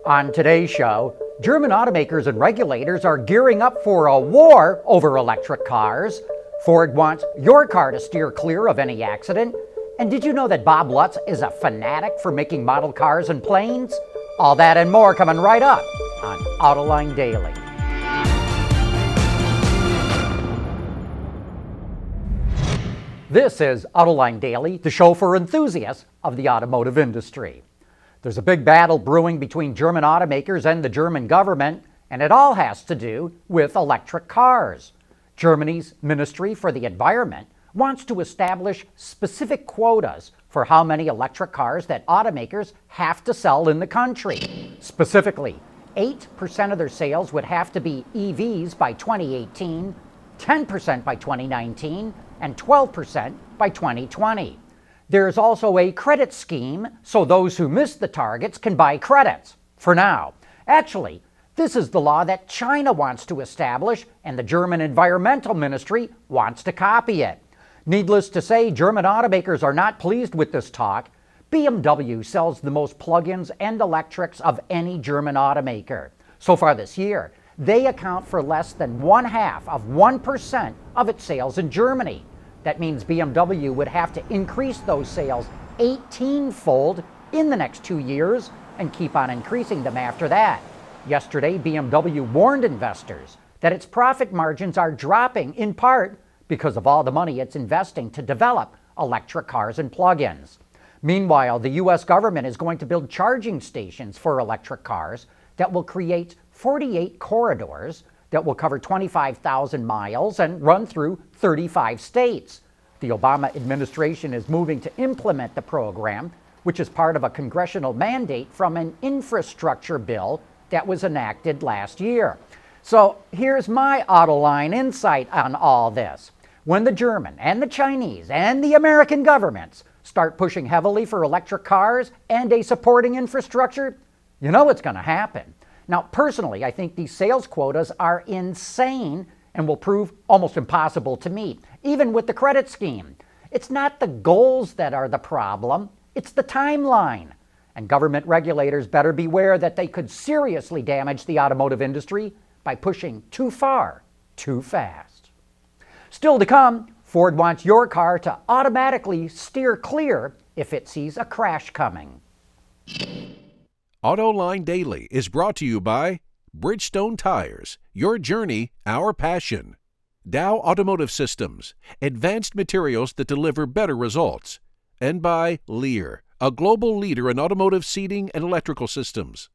On today's show, German automakers and regulators are gearing up for a war over electric cars. Ford wants your car to steer clear of any accident. And did you know that Bob Lutz is a fanatic for making model cars and planes? All that and more coming right up on Autoline Daily. This is Autoline Daily, the show for enthusiasts of the automotive industry. There's a big battle brewing between German automakers and the German government, and it all has to do with electric cars. Germany's Ministry for the Environment wants to establish specific quotas for how many electric cars that automakers have to sell in the country. Specifically, 8% of their sales would have to be EVs by 2018, 10% by 2019, and 12% by 2020. There's also a credit scheme, so those who miss the targets can buy credits. For now. Actually, this is the law that China wants to establish, and the German Environmental Ministry wants to copy it. Needless to say, German automakers are not pleased with this talk. BMW sells the most plug-ins and electrics of any German automaker. So far this year, they account for less than 0.5% of its sales in Germany. That means BMW would have to increase those sales 18-fold in the next 2 years and keep on increasing them after that. Yesterday, BMW warned investors that its profit margins are dropping in part because of all the money it's investing to develop electric cars and plug-ins. Meanwhile, the U.S. government is going to build charging stations for electric cars that will create 48 corridors that will cover 25,000 miles and run through 35 states. The Obama administration is moving to implement the program, which is part of a congressional mandate from an infrastructure bill that was enacted last year. So here's my Autoline insight on all this. When the German and the Chinese and the American governments start pushing heavily for electric cars and a supporting infrastructure, you know what's going to happen. Now, personally, I think these sales quotas are insane and will prove almost impossible to meet, even with the credit scheme. It's not the goals that are the problem, it's the timeline. And government regulators better beware that they could seriously damage the automotive industry by pushing too far, too fast. Still to come, Ford wants your car to automatically steer clear if it sees a crash coming. Autoline Daily is brought to you by Bridgestone Tires, your journey, our passion. Dow Automotive Systems, advanced materials that deliver better results. And by Lear, a global leader in automotive seating and electrical systems.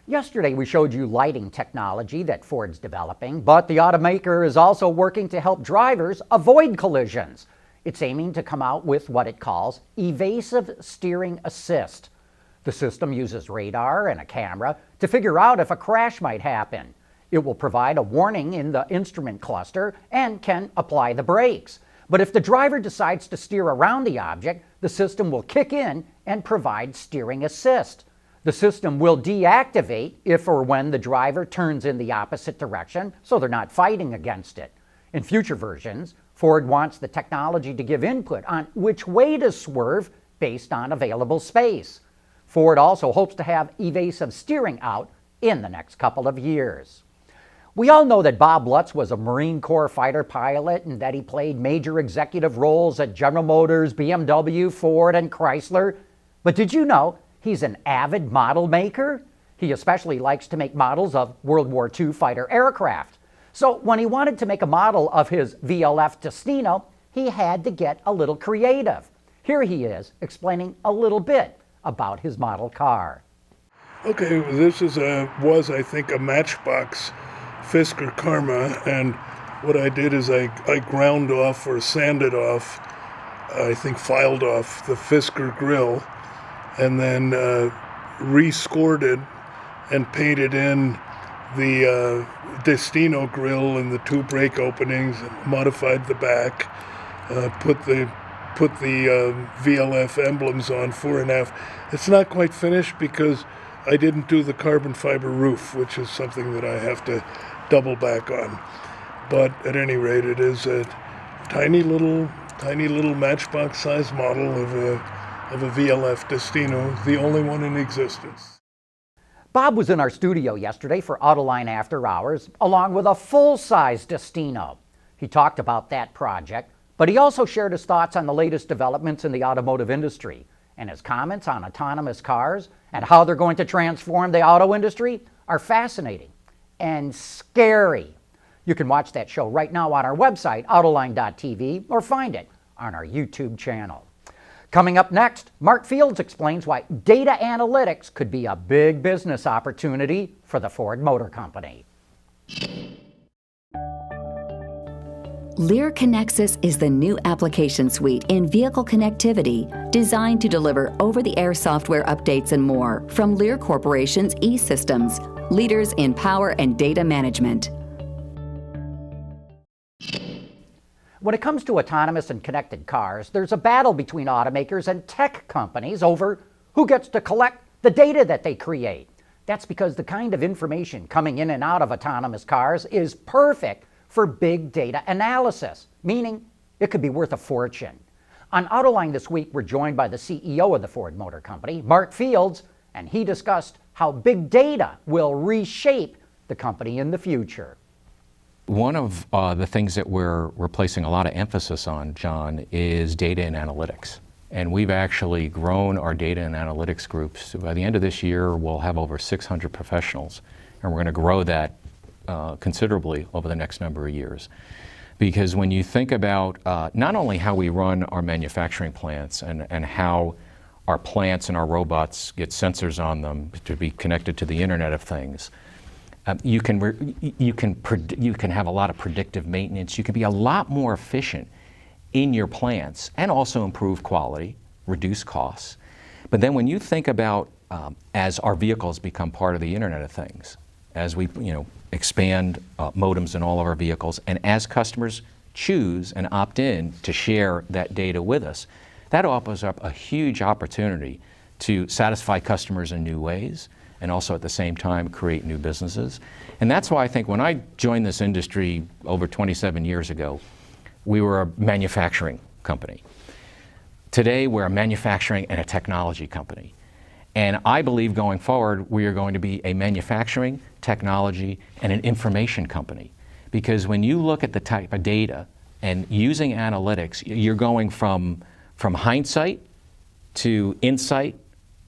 Yesterday we showed you lighting technology that Ford's developing, but the automaker is also working to help drivers avoid collisions. It's aiming to come out with what it calls evasive steering assist. The system uses radar and a camera to figure out if a crash might happen. It will provide a warning in the instrument cluster and can apply the brakes. But if the driver decides to steer around the object, the system will kick in and provide steering assist. The system will deactivate if or when the driver turns in the opposite direction, so they're not fighting against it. In future versions, Ford wants the technology to give input on which way to swerve based on available space. Ford also hopes to have evasive steering out in the next couple of years. We all know that Bob Lutz was a Marine Corps fighter pilot and that he played major executive roles at General Motors, BMW, Ford, and Chrysler. But did you know he's an avid model maker? He especially likes to make models of World War II fighter aircraft. So when he wanted to make a model of his VLF Destino, he had to get a little creative. Here he is explaining a little bit about his model car. Okay, this was I think a Matchbox Fisker Karma, and what I did is I ground off or sanded off, I think filed off the Fisker grill, and then rescored it and painted in the Destino grill and the two brake openings, modified the back, put the VLF emblems on 4.5. It's not quite finished because I didn't do the carbon fiber roof, which is something that I have to double back on. But at any rate, it is a tiny little Matchbox size model of a VLF Destino, the only one in existence. Bob was in our studio yesterday for Autoline After Hours, along with a full-size Destino. He talked about that project, but he also shared his thoughts on the latest developments in the automotive industry, and his comments on autonomous cars and how they're going to transform the auto industry are fascinating and scary. You can watch that show right now on our website, autoline.tv, or find it on our YouTube channel. Coming up next, Mark Fields explains why data analytics could be a big business opportunity for the Ford Motor Company. Lear Connexus is the new application suite in vehicle connectivity designed to deliver over-the-air software updates and more from Lear Corporation's E-Systems, leaders in power and data management. When it comes to autonomous and connected cars, there's a battle between automakers and tech companies over who gets to collect the data that they create. That's because the kind of information coming in and out of autonomous cars is perfect for big data analysis, meaning it could be worth a fortune. On Autoline this week, we're joined by the CEO of the Ford Motor Company, Mark Fields, and he discussed how big data will reshape the company in the future. One of the things that we're placing a lot of emphasis on, John, is data and analytics. And we've actually grown our data and analytics groups. By the end of this year, we'll have over 600 professionals, and we're going to grow that considerably over the next number of years. Because when you think about not only how we run our manufacturing plants and how our plants and our robots get sensors on them to be connected to the Internet of Things, you can have a lot of predictive maintenance. You can be a lot more efficient in your plants and also improve quality, reduce costs. But then when you think about as our vehicles become part of the Internet of Things, as we expand modems in all of our vehicles, and as customers choose and opt in to share that data with us, that opens up a huge opportunity to satisfy customers in new ways, and also at the same time create new businesses. And that's why I think when I joined this industry over 27 years ago, we were a manufacturing company. Today we're a manufacturing and a technology company. And I believe going forward we are going to be a manufacturing, technology, and an information company. Because when you look at the type of data and using analytics, you're going from hindsight to insight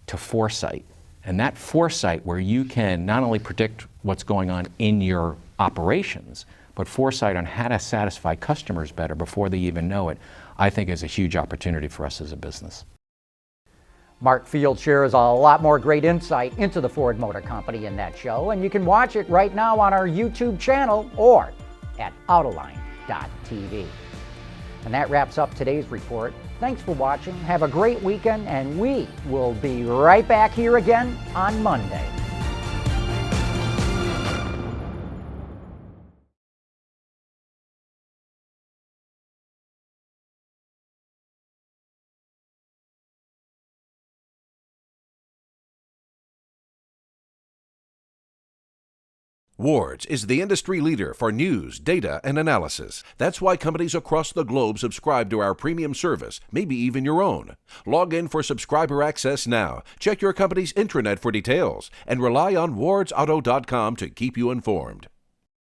to foresight. And that foresight, where you can not only predict what's going on in your operations, but foresight on how to satisfy customers better before they even know it, I think is a huge opportunity for us as a business. Mark Fields shares a lot more great insight into the Ford Motor Company in that show, and you can watch it right now on our YouTube channel or at autoline.tv. And that wraps up today's report. Thanks for watching. Have a great weekend, and we will be right back here again on Monday. Ward's is the industry leader for news, data, and analysis. That's why companies across the globe subscribe to our premium service, maybe even your own. Log in for subscriber access now. Check your company's intranet for details, and rely on wardsauto.com to keep you informed.